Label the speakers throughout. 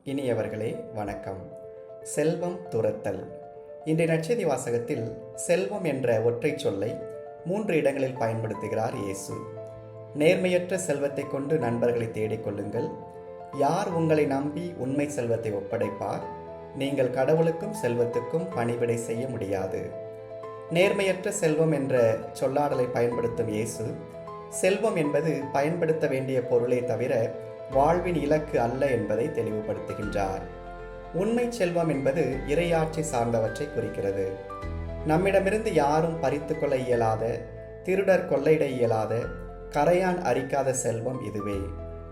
Speaker 1: இனியவர்களே வணக்கம். செல்வம் துரத்தல். இன்றைய நற்செய்தி வாசகத்தில் செல்வம் என்ற ஒற்றைச் சொல்லை 3 இடங்களில் பயன்படுத்துகிறார் இயேசு. நேர்மையற்ற செல்வத்தை கொண்டு நண்பர்களை தேடிக்கொள்ளுங்கள். யார் உங்களை நம்பி உண்மை செல்வத்தை ஒப்படைப்பார்? நீங்கள் கடவுளுக்கும் செல்வத்துக்கும் பணிவிடை செய்ய முடியாது. நேர்மையற்ற செல்வம் என்ற சொல்லாடலை பயன்படுத்தும் இயேசு, செல்வம் என்பது பயன்படுத்த வேண்டிய பொருளே தவிர வாழ்வின் இலக்கு அல்ல என்பதை தெளிவுபடுத்துகின்றார். உண்மை செல்வம் என்பது இறையாட்சி சார்ந்தவற்றை குறிக்கிறது. நம்மிடமிருந்து யாரும் பறித்து கொள்ள இயலாத, திருடர் கொள்ளையிட இயலாத, கரையான் அரிக்காத செல்வம் இதுவே.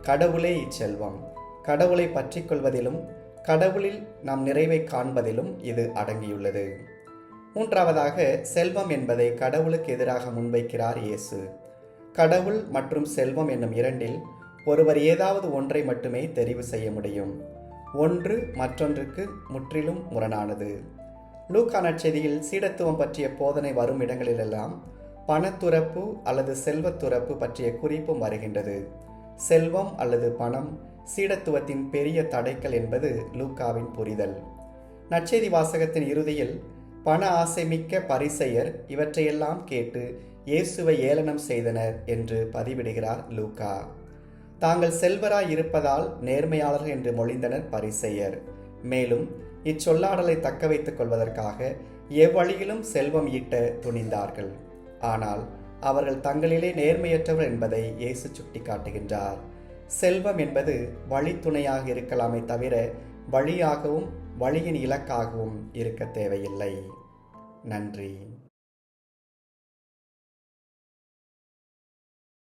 Speaker 1: கடவுளே இச்செல்வம். கடவுளை பற்றி கொள்வதிலும் கடவுளில் நம் நிறைவை காண்பதிலும் இது அடங்கியுள்ளது. மூன்றாவதாக, செல்வம் என்பதை கடவுளுக்கு எதிராக முன்வைக்கிறார் இயேசு. கடவுள் மற்றும் செல்வம் என்னும் இரண்டில் ஒருவர் ஏதாவது ஒன்றை மட்டுமே தெரிவு செய்ய முடியும். ஒன்று மற்றொன்றுக்கு முற்றிலும் முரணானது. லூக்கா நற்செய்தியில் சீடத்துவம் பற்றிய போதனை வரும் இடங்களிலெல்லாம் பணத்துறப்பு அல்லது செல்வத்துறப்பு பற்றிய குறிப்பும் வருகின்றது. செல்வம் அல்லது பணம் சீடத்துவத்தின் பெரிய தடைக்கல் என்பது லூக்காவின் புரிதல். நற்செய்தி வாசகத்தின் இறுதியில் பண ஆசைமிக்க பரிசேயர் இவற்றையெல்லாம் கேட்டு இயேசுவை ஏளனம் செய்தனர் என்று பதிவிடுகிறார் லூக்கா. தாங்கள் செல்வராய் இருப்பதால் நேர்மையாளர்கள் என்று மொழிந்தனர் பரிசேயர். மேலும் இச்சொல்லாடலை தக்க வைத்துக் கொள்வதற்காக எவ்வழியிலும் செல்வம் ஈட்ட துணிந்தார்கள். ஆனால் அவர்கள் தங்களிலே நேர்மையற்றவர் என்பதை இயேசு சுட்டிக்காட்டுகின்றார். செல்வம் என்பது வழித்துணையாக இருக்கலாமே தவிர வழியாகவும் வழியின் இலக்காகவும் இருக்க தேவையில்லை. நன்றி.